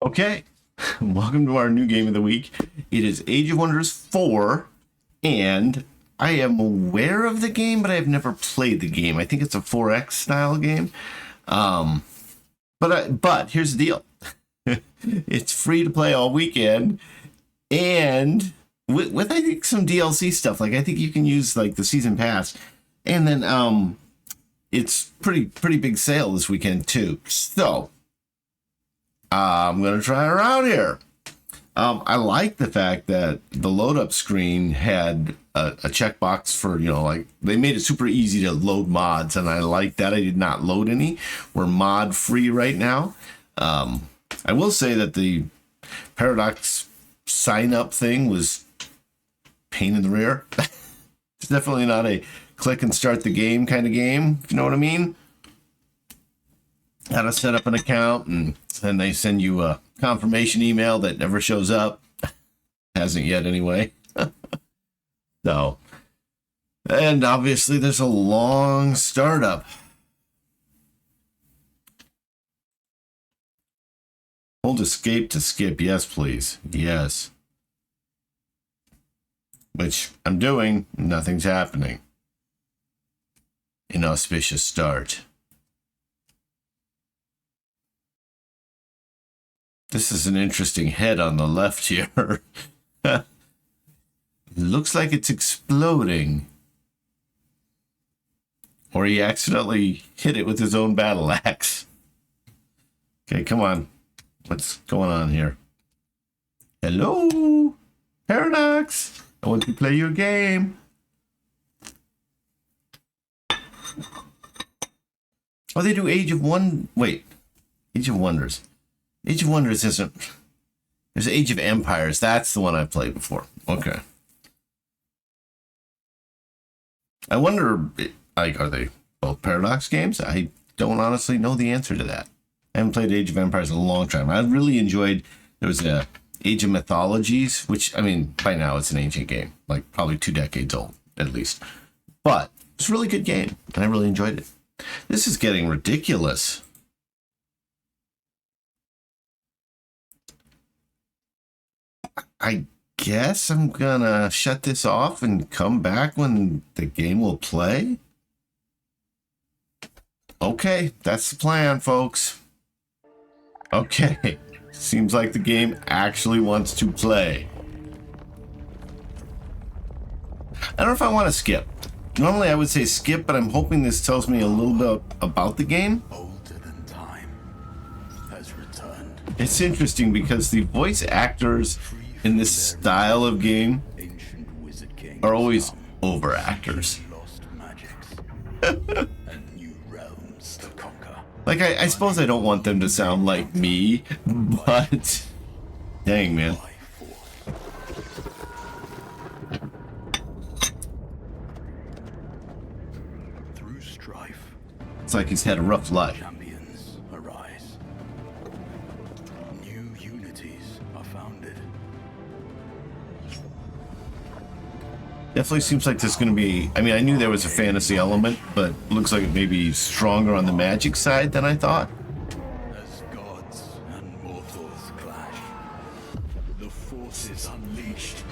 Okay, welcome to our new game of the week. It is Age of Wonders 4, and I am aware of the game, but I have never played the game. I think it's a 4X style game. But here's the deal. It's free to play all weekend, and with I think some DLC stuff. Like I think you can use like the season pass, and then it's pretty big sale this weekend too. So I'm gonna try her out here. I like the fact that the load up screen had a checkbox for, you know, like they made it super easy to load mods, and I like that. I did not load any. We're mod free right now. I will say that the Paradox sign up thing was pain in the rear. It's definitely not a click and start the game kind of game, if you know what I mean. How to set up an account, and then they send you a confirmation email that never shows up. Hasn't yet anyway. So, and obviously there's a long startup. Hold escape to skip. Yes, please. Yes. Which I'm doing. Nothing's happening. Inauspicious start. This is an interesting head on the left here. Looks like it's exploding. Or he accidentally hit it with his own battle axe. Okay, come on. What's going on here? Hello? Paradox? I want to play your game. Oh, they do Age of Wonders. Age of Wonders isn't... There's Age of Empires. That's the one I've played before. Okay. I wonder, like, are they both Paradox games? I don't honestly know the answer to that. I haven't played Age of Empires in a long time. I really enjoyed... There was a Age of Mythologies, which, I mean, by now it's an ancient game. Like, probably 2 decades old, at least. But it's a really good game, and I really enjoyed it. This is getting ridiculous. I guess I'm gonna shut this off and come back when the game will play. Okay, that's the plan, folks. Okay, seems like the game actually wants to play. I don't know if I want to skip. Normally I would say skip, but I'm hoping this tells me a little bit about the game. Older than time has returned. It's interesting because the voice actors in this style of game are always over actors. Lost magics and new realms to conquer. Like, I suppose I don't want them to sound like me, but dang, man. Through strife, It's like he's had a rough life. champions arise. New unities are founded. Definitely seems like there's going to be... I mean, I knew there was a fantasy element, but looks like it may be stronger on the magic side than I thought. As gods and mortals clash, the forces unleashed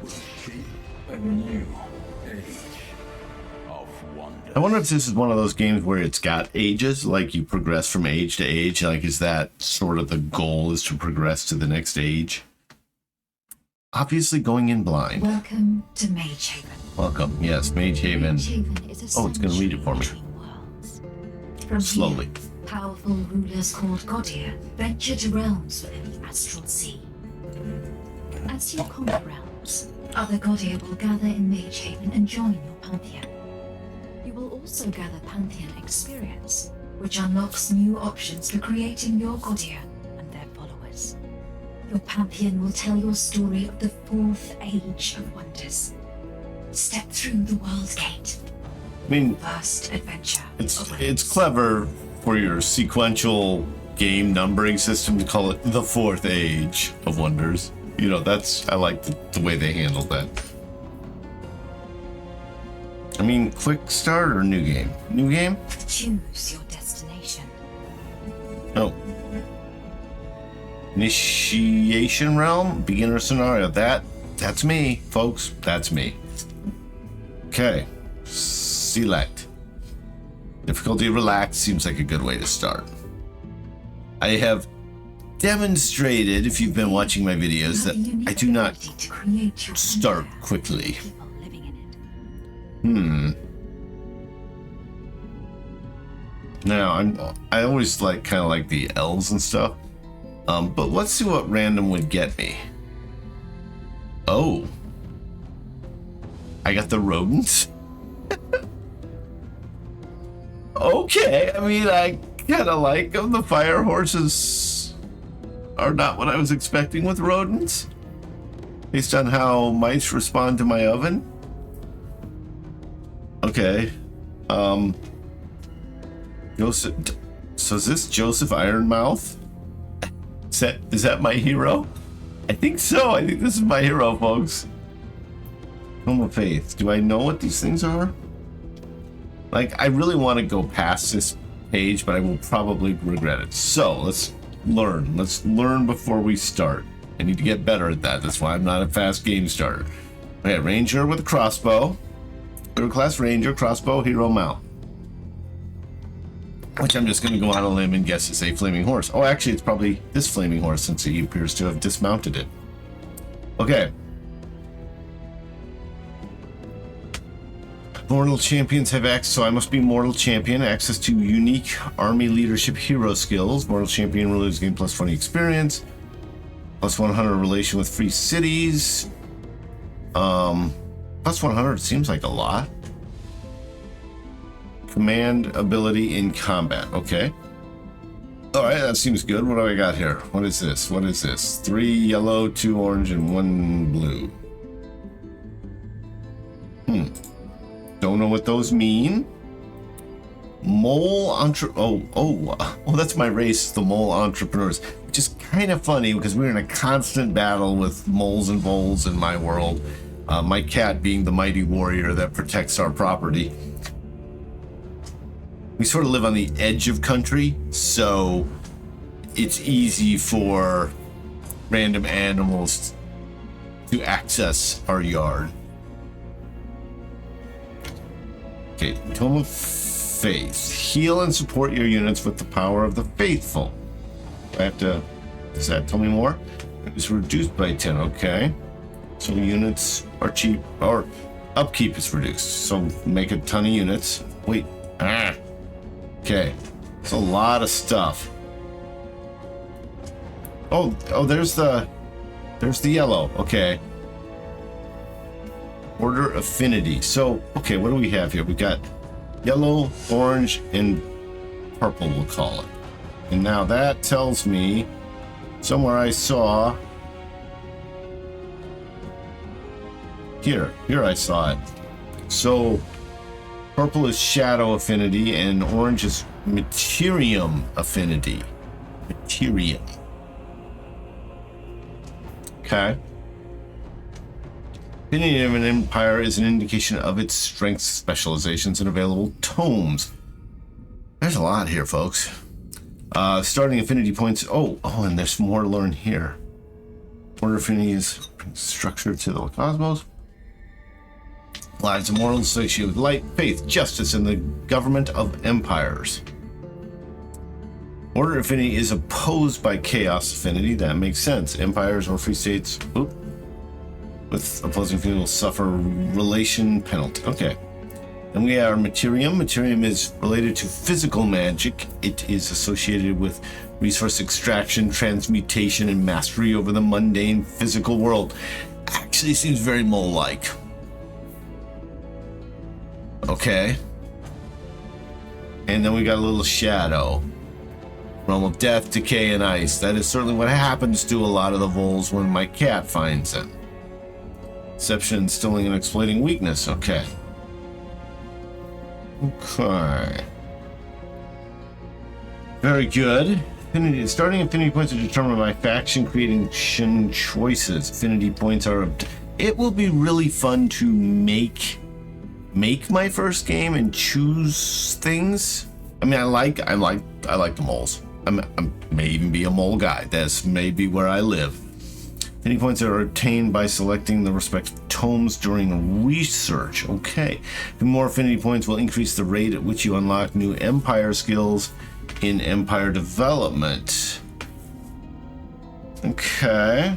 will shape a new age of wonder. I wonder if this is one of those games where it's got ages, like you progress from age to age. Like, is that sort of the goal, is to progress to the next age? Obviously going in blind. Welcome to Mage Haven. Welcome. Yes, Mage Haven. Mage Haven is a Oh, it's going to read it for me. between worlds. From Slowly. here, powerful rulers called Godir venture to realms within the astral sea. As you conquer realms, other Godir will gather in Mage Haven and join your pantheon. You will also gather pantheon experience, which unlocks new options for creating your Godir and their followers. Your pantheon will tell your story of the 4th Age of Wonders. Step through the World Gate. I mean, First adventure. it's clever for your sequential game numbering system to call it the 4th Age of Wonders. You know, I like the way they handled that. I mean, quick start or new game? New game? Choose your destination. Oh. Initiation realm, beginner scenario. That's me, folks. That's me. Okay. Select. Difficulty relaxed seems like a good way to start. I have demonstrated, if you've been watching my videos, that I do not start quickly. Now I always kind of like the elves and stuff. But let's see what random would get me. Oh, I got the rodents. Okay, I mean, I kind of like them. The fire horses are not what I was expecting with rodents, based on how mice respond to my oven. Okay. Joseph. So is this Joseph Ironmouth? Is that my hero? I think so. I think this is my hero, folks. Home of Faith. Do I know what these things are? Like, I really want to go past this page, but I will probably regret it. So, let's learn. Let's learn before we start. I need to get better at that. That's why I'm not a fast game starter. Okay, Ranger with a crossbow. Third class Ranger, crossbow, hero mount. Which I'm just going to go on a limb and guess is a flaming horse. Oh, actually, it's probably this flaming horse since he appears to have dismounted it. Okay. Mortal champions have access, so I must be mortal champion. Access to unique army leadership hero skills. Mortal champion rulers gain plus 20 experience. Plus 100 relation with free cities. Plus 100 seems like a lot. Command ability in combat. Okay. All right, that seems good. What do I got here? What is this? What is this? 3 yellow, 2 orange, and 1 blue. Don't know what those mean. Mole Oh, that's my race, the mole entrepreneurs, which is kind of funny because we're in a constant battle with moles and voles in my world. My cat being the mighty warrior that protects our property. We sort of live on the edge of country, so it's easy for random animals to access our yard. Okay, Tome of Faith. Heal and support your units with the power of the faithful. I have to... Does that tell me more? It's reduced by 10, okay. So units are cheap, or upkeep is reduced. So make a ton of units. Wait, okay. It's a lot of stuff. Oh, there's the yellow, okay. Order Affinity. So, okay, what do we have here? We got yellow, orange, and purple, we'll call it. And now that tells me somewhere I saw... Here I saw it. So, purple is Shadow Affinity, and orange is Materium Affinity. Materium. Okay. Affinity of an empire is an indication of its strengths, specializations, and available tomes. There's a lot here, folks. Starting affinity points. Oh, and there's more to learn here. Order affinity is structure to the cosmos. Lives of mortals associated with light, faith, justice, and the government of empires. Order affinity is opposed by chaos affinity. That makes sense. Empires or free states with opposing affinity will suffer relation penalty. Okay. Then we are Materium. Materium is related to physical magic. It is associated with resource extraction, transmutation, and mastery over the mundane physical world. Actually seems very mole-like. Okay. And then we got a little shadow. Realm of death, decay, and ice. That is certainly what happens to a lot of the voles when my cat finds them. Deception, instilling, and exploiting weakness. Okay. Okay. Very good. Starting affinity points are determined by faction creation choices. Affinity points are... It will be really fun to make my first game and choose things. I mean, I like the moles. I may even be a mole guy. That's maybe where I live. Affinity points are obtained by selecting the respective tomes during research. Okay. The more affinity points will increase the rate at which you unlock new empire skills in empire development. Okay.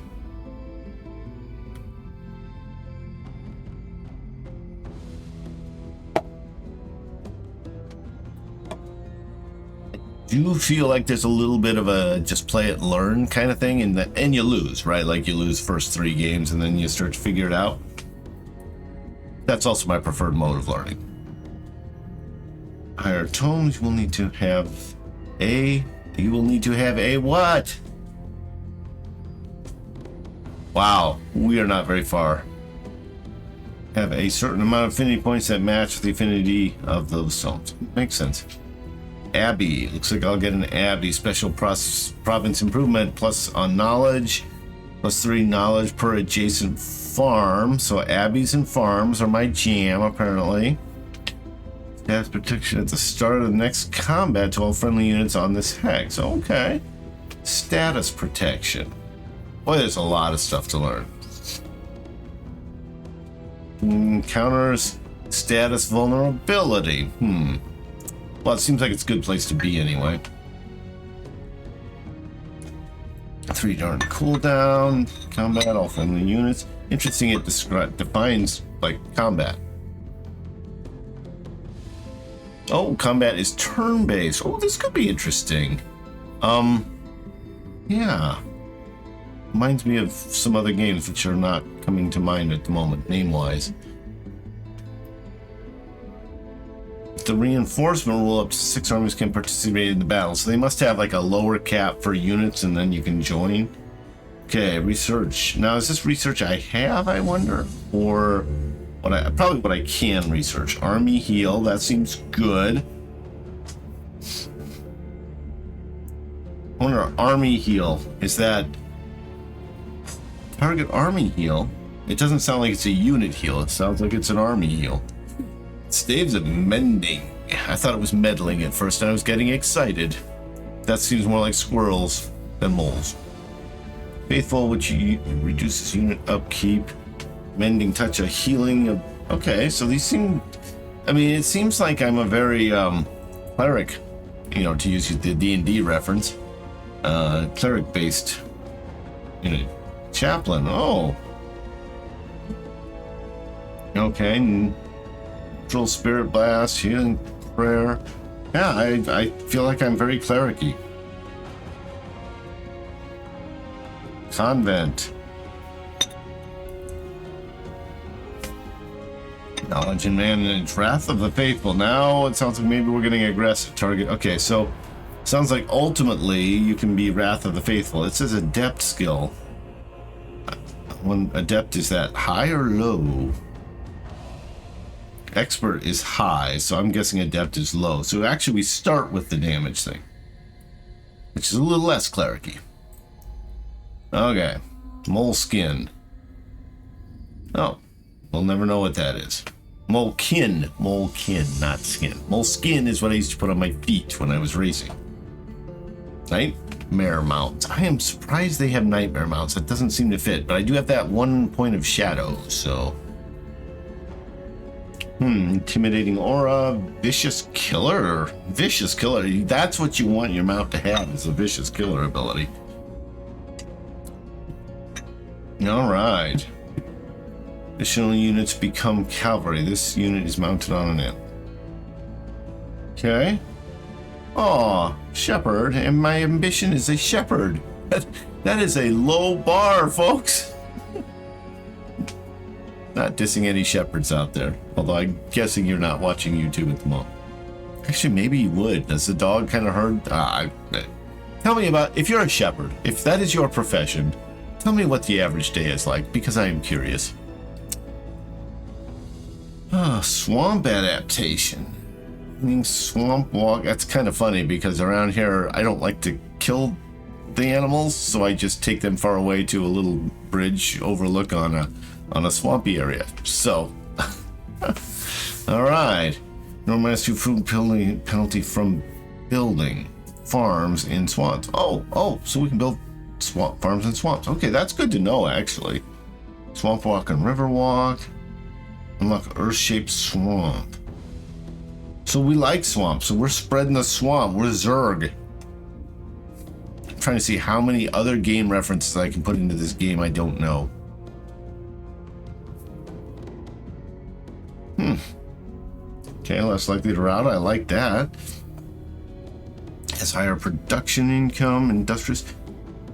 Do feel like there's a little bit of a just play it, learn kind of thing, and you lose, right? Like you lose first 3 games and then you start to figure it out. That's also my preferred mode of learning. Higher tomes, you will need to have a what? Wow, we are not very far. Have a certain amount of affinity points that match the affinity of those tomes. Makes sense. Abbey. Looks like I'll get an Abbey. Special province improvement plus on knowledge. Plus 3 knowledge per adjacent farm. So Abbeys and farms are my jam, apparently. Status protection at the start of the next combat to all friendly units on this hex. Okay. Status protection. Boy, there's a lot of stuff to learn. Counters status vulnerability. Well, it seems like it's a good place to be anyway. 3 darn cooldown. Combat, all friendly units. Interesting, it defines, like, combat. Oh, combat is turn-based. Oh, this could be interesting. Yeah. Reminds me of some other games which are not coming to mind at the moment, name-wise. The reinforcement rule, up to 6 armies can participate in the battle, so they must have like a lower cap for units and then you can join. Okay, research. Now, is this research I have, I wonder? Or probably what I can research. Army heal, that seems good. I wonder, army heal, is that target army heal? It doesn't sound like it's a unit heal, it sounds like it's an army heal. Staves of mending. I thought it was meddling at first and I was getting excited. That seems more like squirrels than moles. Faithful, which reduces unit upkeep. Mending touch, a healing. Okay, so these seem... I mean, it seems like I'm a very cleric, you know, to use the D&D reference. Cleric-based unit. Chaplain, oh. Okay, Control Spirit Blast, Healing Prayer. Yeah, I feel like I'm very cleric-y. Convent. Knowledge and Manage. Wrath of the Faithful. Now it sounds like maybe we're getting aggressive target. Okay, so sounds like ultimately you can be Wrath of the Faithful. It says Adept skill. When Adept, is that high or low? Expert is high, so I'm guessing Adept is low. So actually we start with the damage thing, which is a little less cleric-y. Okay. Moleskin. Oh, we'll never know what that is. Molekin. Molekin, not skin. Moleskin is what I used to put on my feet when I was racing. Nightmare mounts. I am surprised they have nightmare mounts. That doesn't seem to fit, but I do have that 1 point of shadow, so... Intimidating aura, vicious killer. Vicious killer. That's what you want your mount to have, is a vicious killer ability. Alright. Additional units become cavalry. This unit is mounted on an end. Okay. Aw, shepherd, and my ambition is a shepherd. That is a low bar, folks. Not dissing any shepherds out there, although I'm guessing you're not watching YouTube at the moment. Actually, maybe you would. Does the dog kind of herd? Tell me about, if you're a shepherd, if that is your profession, tell me what the average day is like, because I am curious. Swamp adaptation. Swamp walk. That's kind of funny because around here I don't like to kill the animals, so I just take them far away to a little bridge overlook on a swampy area. So, all right. Normalize to food penalty from building. farms in swamps. Oh, so we can build swamp farms in swamps. Okay, that's good to know, actually. Swamp walk and river walk. Unlock earth-shaped swamp. So we like swamps, so we're spreading the swamp. We're Zerg. I'm trying to see how many other game references I can put into this game. I don't know. Okay, less likely to route. I like that. Has higher production income, industrious.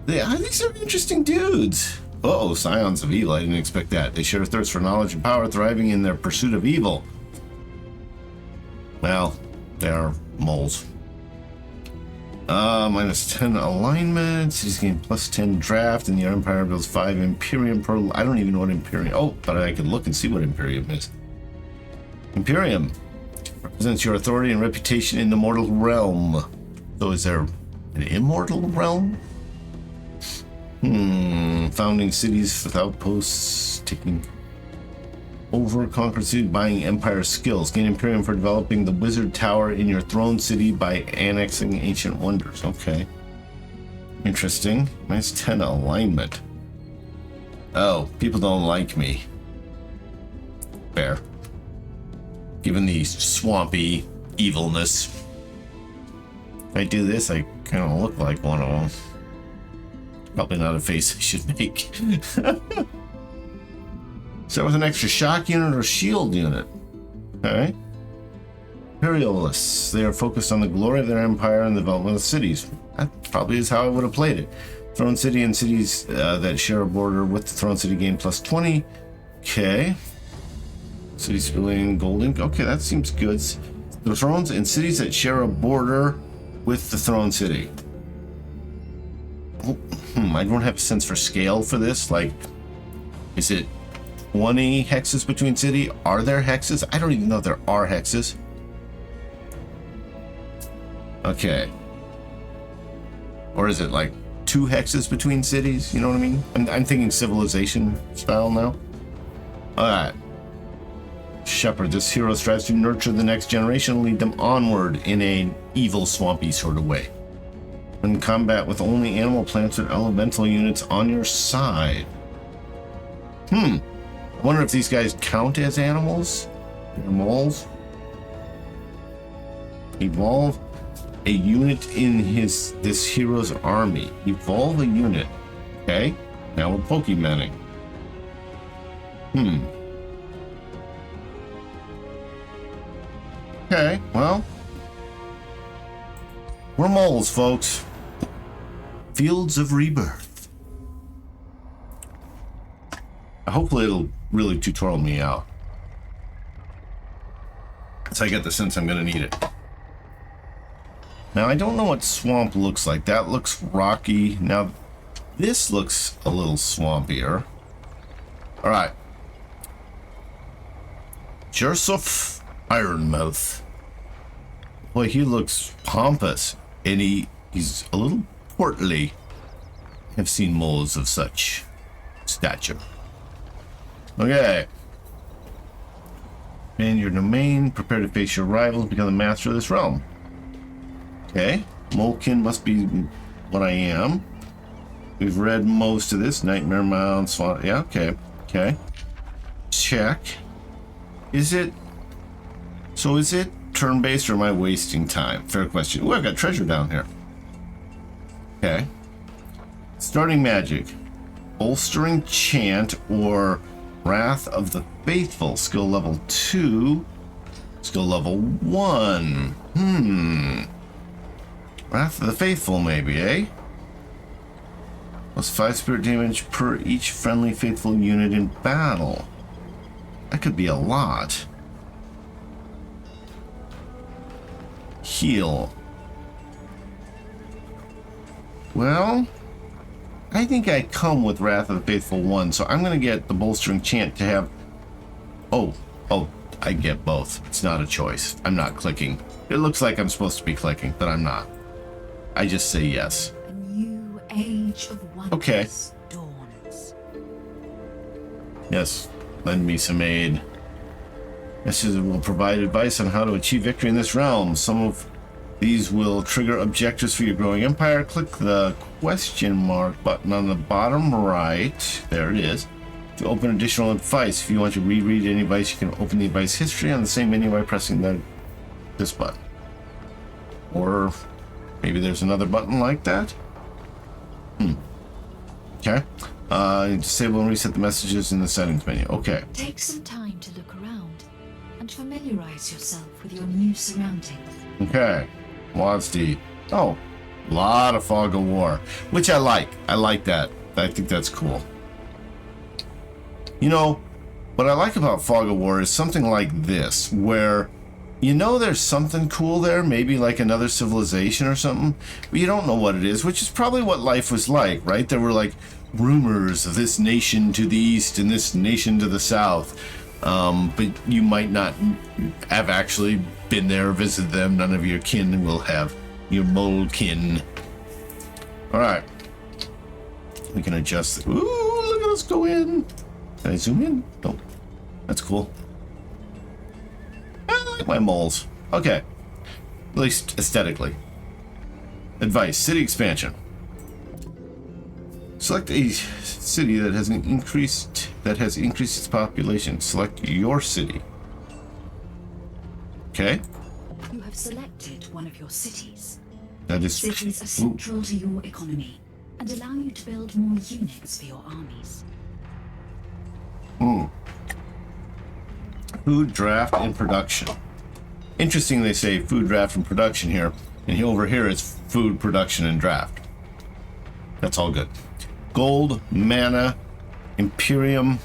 These are interesting dudes. Uh-oh, Scions of Evil. I didn't expect that. They share a thirst for knowledge and power, thriving in their pursuit of evil. Well, they are moles. Minus 10 alignment. Cities gain plus 10 draft, and the Empire builds 5 Imperium per... I don't even know what Imperium... Oh, but I could look and see what Imperium is. Imperium represents your authority and reputation in the mortal realm. So is there an immortal realm? Founding cities with outposts, taking over conquered city, buying empire skills. Gain Imperium for developing the wizard tower in your throne city by annexing ancient wonders. Okay. Interesting. Minus 10 alignment. Oh, people don't like me. Fair. Given the swampy evilness. If I do this, I kind of look like one of them. Probably not a face I should make. Start with an extra shock unit or shield unit. Okay. Imperialists. They are focused on the glory of their empire and the development of cities. That probably is how I would have played it. Throne City and cities that share a border with the Throne City gain plus 20. Okay. Cities spilling gold ink. Okay, that seems good. The thrones and cities that share a border with the Throne City. I don't have a sense for scale for this. Like, is it 20 hexes between city? Are there hexes? I don't even know if there are hexes. Okay. Or is it like 2 hexes between cities? You know what I mean? I'm thinking civilization style now. Alright. Shepherd. This hero strives to nurture the next generation, lead them onward in an evil, swampy sort of way. In combat with only animal, plants, or elemental units on your side. I wonder if these guys count as animals? They're moles? Evolve a unit in this hero's army. Evolve a unit. Okay. Now we're Pokemoning. Okay, well. We're moles, folks. Fields of Rebirth. Hopefully it'll really tutorial me out. So I get the sense I'm going to need it. Now, I don't know what swamp looks like. That looks rocky. Now, this looks a little swampier. Alright. Joseph Ironmouth. Boy, he looks pompous. And he's a little portly. I've seen moles of such stature. Okay. Man your domain. Prepare to face your rivals. Become the master of this realm. Okay. Molekin must be what I am. We've read most of this. Nightmare Mound. Swan. Yeah, okay. Okay. Check. Is it... So is it turn-based or am I wasting time? Fair question. Ooh, I've got treasure down here. Okay. Starting magic. Bolstering chant or Wrath of the Faithful. Skill level 2. Skill level 1. Wrath of the Faithful maybe, eh? Plus 5 spirit damage per each friendly faithful unit in battle. That could be a lot. Heal. Well, I think I come with Wrath of the Faithful 1, so I'm going to get the Bolstering Chant to have... Oh, I get both. It's not a choice. I'm not clicking. It looks like I'm supposed to be clicking, but I'm not. I just say yes. A new age of wonders dawns. Yes, lend me some aid. Messages will provide advice on how to achieve victory in this realm. Some of These will trigger objectives for your growing empire. Click the question mark button on the bottom right. There it is. To open additional advice. If you want to reread any advice, you can open the advice history on the same menu by pressing this button. Or maybe there's another button like that. Okay. Disable and reset the messages in the settings menu. Okay. Take some time to look around and familiarize yourself with your new surroundings. Okay. WASD. Oh, a lot of Fog of War, which I like. I like that. I think that's cool. You know, what I like about Fog of War is something like this, where you know there's something cool there, maybe like another civilization or something, but you don't know what it is, which is probably what life was like, right? There were like rumors of this nation to the east and this nation to the south, but you might not have actually been there or visited them. None of your kin will have. Your mole kin. All right. We can adjust. Ooh, look at us go in. Can I zoom in? Nope. That's cool. I like my moles. Okay. At least aesthetically. Advice. City expansion. Select a city that has increased its population. Select your city. Okay. You have selected one of your cities. That is. Cities are central to your economy and allow you to build more units for your armies. Food draft and production. Interesting, they say food draft and production here, and over here it's food production and draft. That's all good. Gold, mana, Imperium.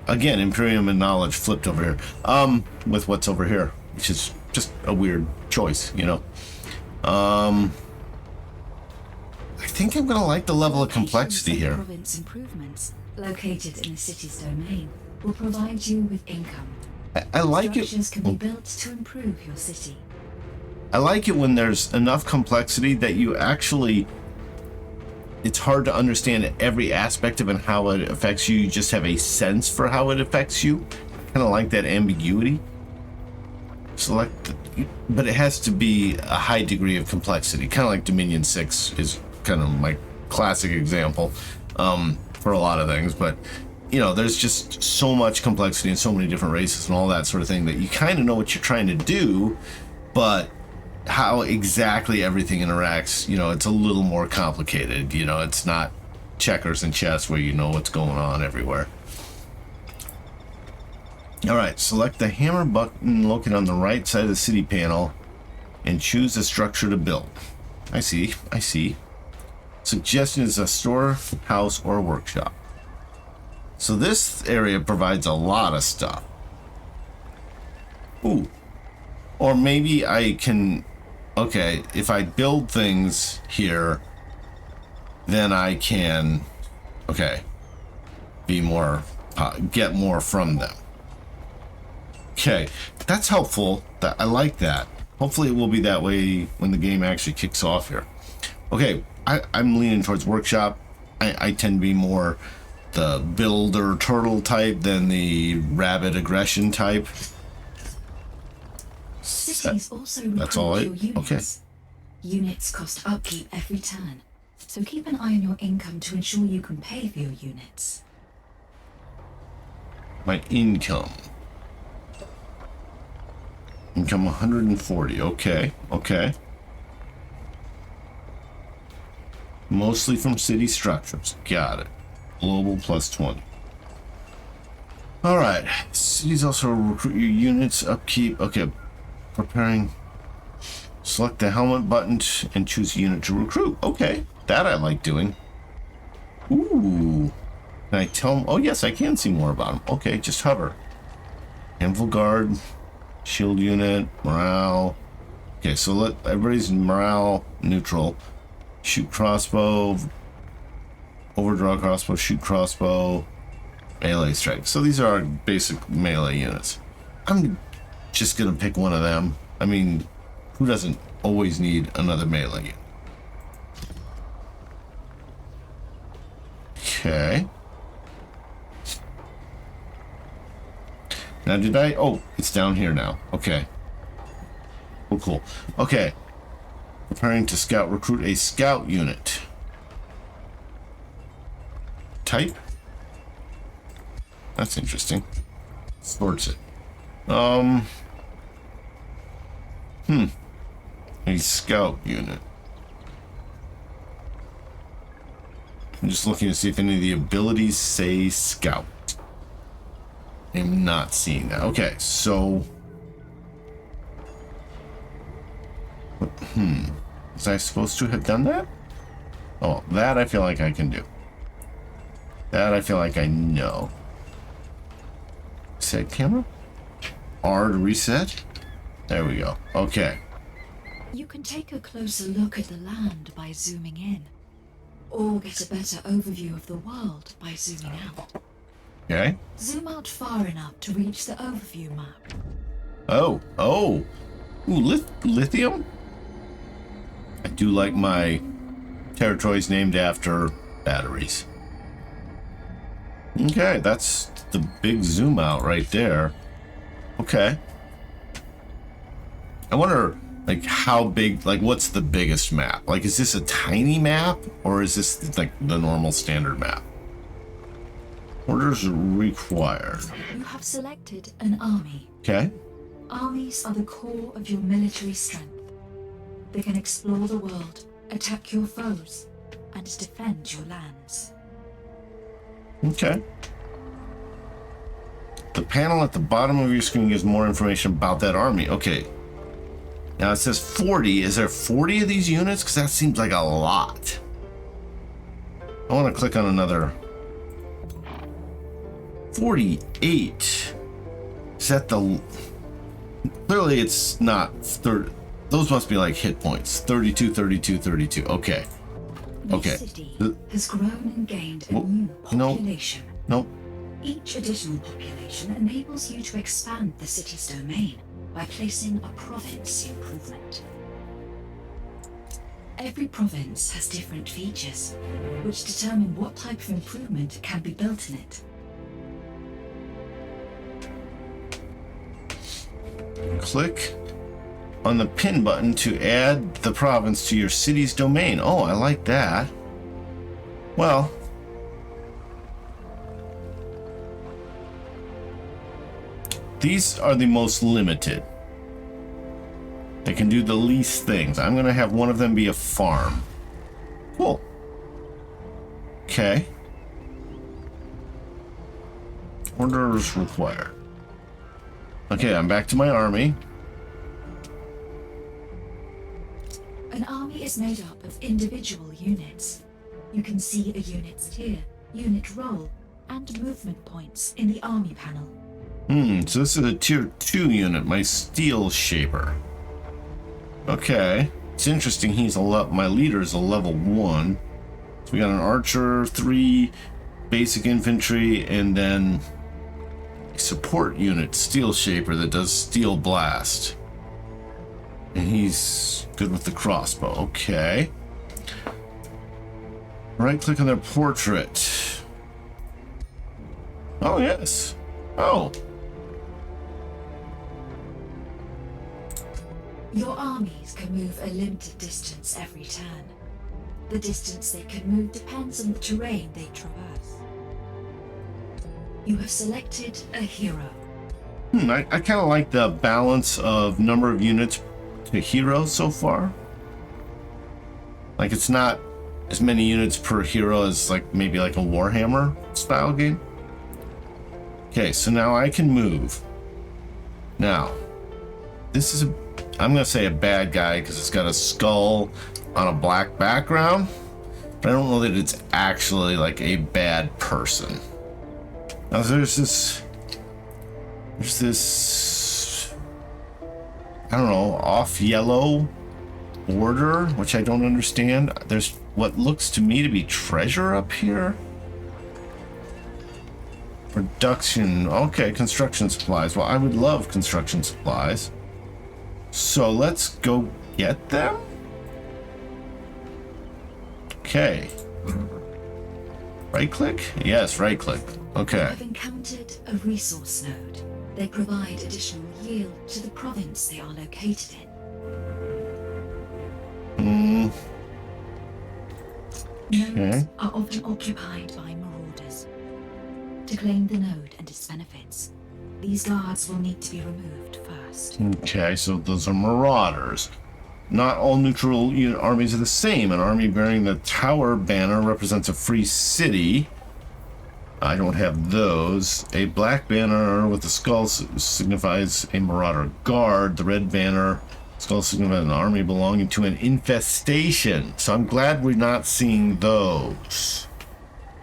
Again, Imperium and knowledge flipped over here. With what's over here, which is just a weird choice, you know. I think I'm gonna like the level of complexity here. Province improvements located in the city's domain will provide you with income. I like it. Structures can be built to improve your city. I like it when there's enough complexity that you actually, it's hard to understand every aspect of it and how it affects you. You just have a sense for how it affects you. Kind of like that ambiguity. Select, but it has to be a high degree of complexity. Kind of like Dominion 6 is kind of my classic example for a lot of things. But, you know, there's just so much complexity and so many different races and all that sort of thing that you kind of know what you're trying to do, but how exactly everything interacts, you know, it's a little more complicated. You know, it's not checkers and chess where you know what's going on everywhere. All right, select the hammer button located on the right side of the city panel and choose a structure to build. I see. Suggestion is a store, house, or a workshop. So this area provides a lot of stuff. Ooh. Or maybe I can, okay, if I build things here, then I can, okay, be more, get more from them. Okay, that's helpful. I like that. Hopefully it will be that way when the game actually kicks off here. Okay, I'm leaning towards workshop. I tend to be more the builder turtle type than the rabbit aggression type. Cities also That's all recruit your units. Okay. Units cost upkeep every turn, so keep an eye on your income to ensure you can pay for your units. My income. Income 140. Okay. Mostly from city structures. Got it. Global plus 20. All right. Cities also recruit your units. Upkeep. Okay. Preparing. Select the helmet button and choose a unit to recruit. Okay. That I like doing. Ooh. Can I tell them? Oh, yes, I can see more about them. Okay, just hover. Anvil Guard. Shield unit. Morale. Okay, so let everybody's morale neutral. Shoot crossbow. Overdraw crossbow. Shoot crossbow. Melee strike. So these are our basic melee units. I'm just gonna pick one of them. I mean, who doesn't always need another melee unit? Okay. Now did I? Oh, it's down here now. Okay. Cool. Okay. Preparing to scout. Recruit a scout unit. Type? That's interesting. Sorts it. A scout unit. I'm just looking to see if any of the abilities say scout. I'm not seeing that. Okay, so... Was I supposed to have done that? Oh, that I feel like I can do. That I feel like I know. Set camera? R to reset? There we go. Okay. You can take a closer look at the land by zooming in, or get a better overview of the world by zooming out. Okay. Zoom out far enough to reach the overview map. Oh. Ooh, lithium? I do like my territories named after batteries. Okay, that's the big zoom out right there. Okay. I wonder, like, how big, like, what's the biggest map? Like, is this a tiny map, or is this, like, the normal standard map? Orders required. You have selected an army. Okay. Armies are the core of your military strength. They can explore the world, attack your foes, and defend your lands. Okay. The panel at the bottom of your screen gives more information about that army. Okay. Now it says 40. Is there 40 of these units? Because that seems like a lot. I want to click on another. 48. Is that the... Clearly it's not 30. Those must be like hit points. 32, 32, 32. Okay. Okay. Each city has grown and gained a new population. Nope. Each additional population enables you to expand the city's domain by placing a province improvement. Every province has different features, which determine what type of improvement can be built in it. Click on the pin button to add the province to your city's domain. Oh, I like that. Well, these are the most limited. They can do the least things. I'm going to have one of them be a farm. Cool. Okay. Orders required. Okay, I'm back to my army. An army is made up of individual units. You can see a unit's tier, unit role, and movement points in the army panel. So this is a tier 2 unit, my steel shaper. Okay, it's interesting. He's my leader is a level 1. So we got an archer, 3 basic infantry, and then a support unit, steel shaper, that does steel blast. And he's good with the crossbow. Okay. Right click on their portrait. Oh, yes. Oh. Your armies can move a limited distance every turn. The distance they can move depends on the terrain they traverse. You have selected a hero. I kind of like the balance of number of units to hero so far. Like, it's not as many units per hero as like maybe like a Warhammer style game. Okay, so now I can move. Now, this is I'm gonna say a bad guy because it's got a skull on a black background, but I don't know that it's actually like a bad person. Now there's this I don't know, off yellow border, which I don't understand. There's what looks to me to be treasure up here. Production, okay, construction supplies. Well, I would love construction supplies. So let's go get them. Okay. Right click? Yes, right click. Okay. You have encountered a resource node. They provide additional yield to the province they are located in. Nodes are often occupied by marauders. To claim the node and its benefits, these guards will need to be removed first. Okay, so those are marauders. Not all neutral unit armies are the same. An army bearing the tower banner represents a free city. I don't have those. A black banner with a skull signifies a marauder guard. The red banner skull signifies an army belonging to an infestation. So I'm glad we're not seeing those.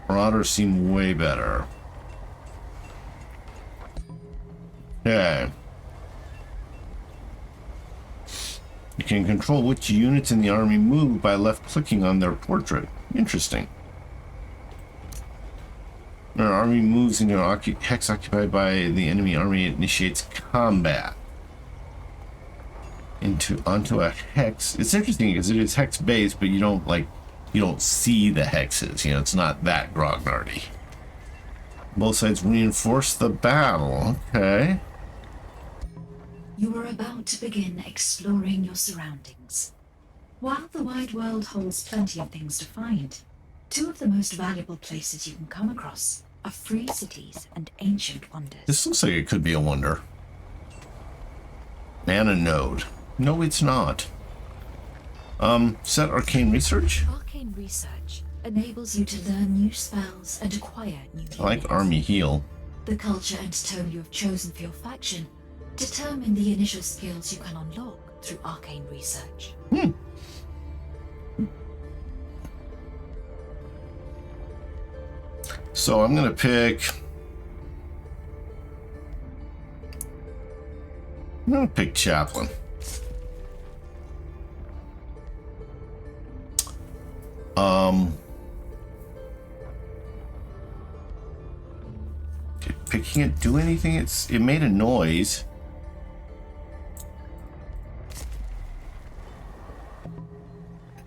Marauders seem way better. Okay. You can control which units in the army move by left-clicking on their portrait. Interesting. When an army moves into a hex occupied by the enemy army, it initiates combat. Onto a hex. It's interesting because it is hex-based, but you don't see the hexes. You know, it's not that grognardy. Both sides reinforce the battle. Okay. You are about to begin exploring your surroundings. While the wide world holds plenty of things to find, two of the most valuable places you can come across are free cities and ancient wonders. This looks like it could be a wonder. And a node. No, it's not. Set Arcane Research? Arcane Research enables you to learn new spells and acquire new I like units. Army Heal. The culture and tone you have chosen for your faction determine the initial skills you can unlock through Arcane Research. So I'm gonna pick Chaplain. Did picking it do anything? It made a noise.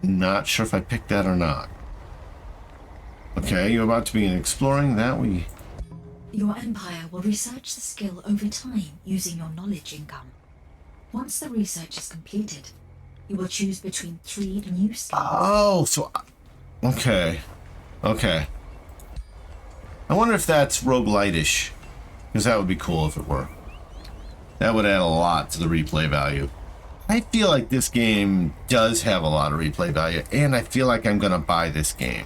Not sure if I picked that or not. Okay, you're about to begin exploring that. Your empire will research the skill over time using your knowledge income. Once the research is completed, you will choose between 3 new skills. Oh, so okay. I wonder if that's roguelite-ish, because that would be cool if it were. That would add a lot to the replay value. I feel like this game does have a lot of replay value, and I feel like I'm gonna buy this game.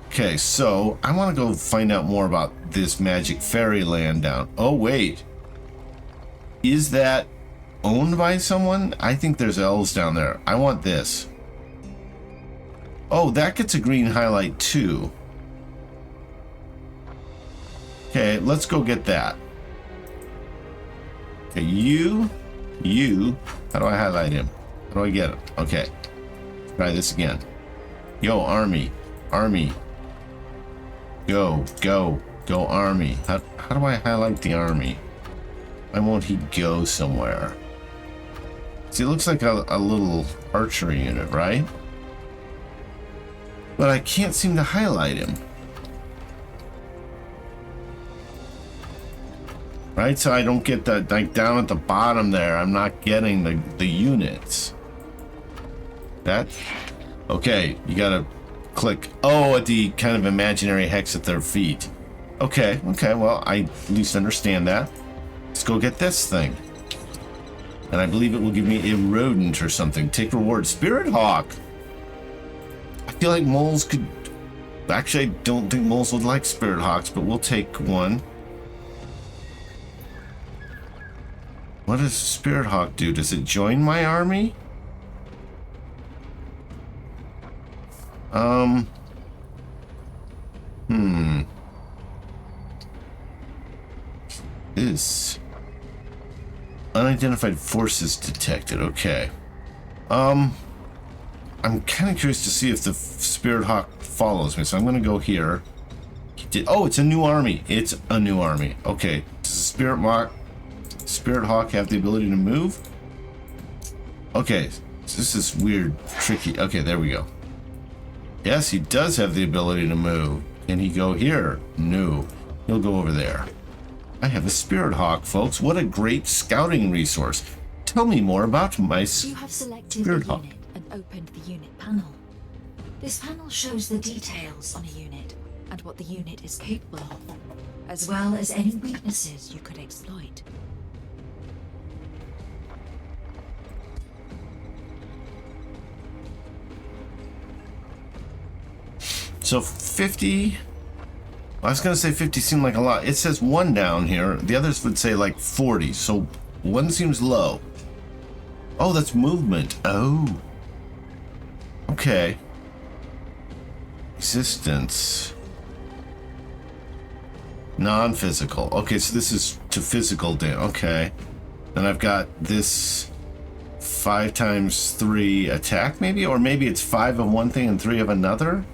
Okay, so I want to go find out more about this magic fairyland down. Oh, wait. Is that owned by someone? I think there's elves down there. I want this. Oh, that gets a green highlight too. Okay, let's go get that. Okay, you. How do I highlight him? How do I get him? Okay. Try this again. Yo, army. Go, army. How do I highlight the army? Why won't he go somewhere? See, it looks like a little archery unit, right? But I can't seem to highlight him. Right, so I don't get that, like down at the bottom there, I'm not getting the units. That, okay, you gotta click, oh, at the kind of imaginary hex at their feet. Okay, well, I at least understand that. Let's go get this thing. And I believe it will give me a rodent or something. Take reward, Spirit Hawk. I feel like moles could, actually I don't think moles would like Spirit Hawks, but we'll take one. What does Spirit Hawk do? Does it join my army? Is unidentified forces detected. Okay. I'm kind of curious to see if the Spirit Hawk follows me, so I'm gonna go here. Oh, it's a new army. It's a new army. Okay. Does the Spirit Hawk have the ability to move? Okay, so this is weird, tricky. Okay, there we go. Yes, he does have the ability to move. Can he go here? No. He'll go over there. I have a Spirit Hawk, folks. What a great scouting resource. Tell me more about my You have selected Spirit a Hawk. unit and opened the unit panel. This panel shows the details on a unit and what the unit is capable of, as well as any weaknesses you could exploit. So 50, I was gonna say 50 seemed like a lot. It says 1 down here. The others would say like 40, so 1 seems low. Oh, that's movement. Oh. Okay. Resistance. Non-physical. Okay, so this is to physical damage. Okay. Then I've got this 5 times 3 attack maybe? Or maybe it's 5 of one thing and 3 of another?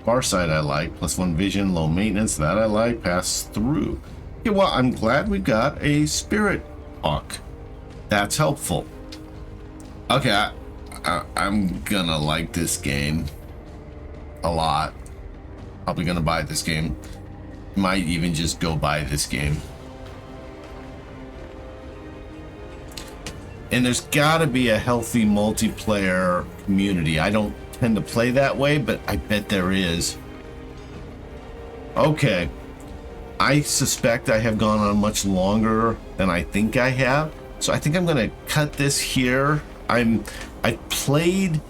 Far side I like. +1 vision, low maintenance. That I like. Pass through. Okay, well, I'm glad we got a spirit hawk. That's helpful. Okay, I'm gonna like this game a lot. Probably gonna buy this game. Might even just go buy this game. And there's gotta be a healthy multiplayer community. I don't tend to play that way, but I bet there is. Okay. I suspect I have gone on much longer than I think I have. So I think I'm gonna cut this here. I played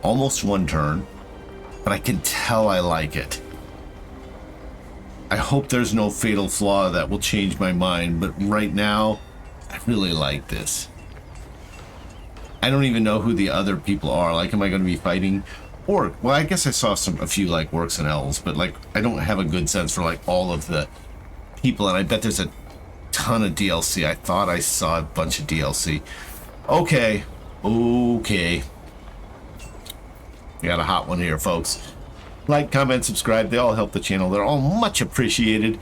almost 1 turn, but I can tell I like it. I hope there's no fatal flaw that will change my mind, but right now, I really like this. I don't even know who the other people are. Like, am I going to be fighting orc? Well, I guess I saw a few like orcs and elves, but like I don't have a good sense for like all of the people, and I bet there's a ton of DLC. I thought I saw a bunch of DLC. Okay. We got a hot one here, folks. Like, comment, subscribe. They all help the channel. They're all much appreciated.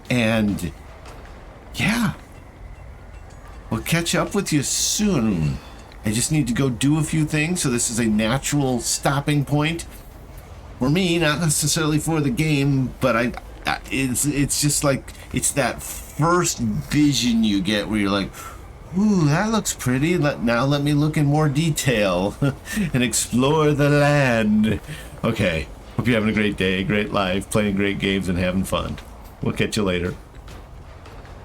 And yeah, we'll catch up with you soon. I just need to go do a few things, so this is a natural stopping point for me, not necessarily for the game, but it's just like, it's that first vision you get where you're like, ooh, that looks pretty. Now let me look in more detail and explore the land. Okay, hope you're having a great day, great life, playing great games and having fun. We'll catch you later.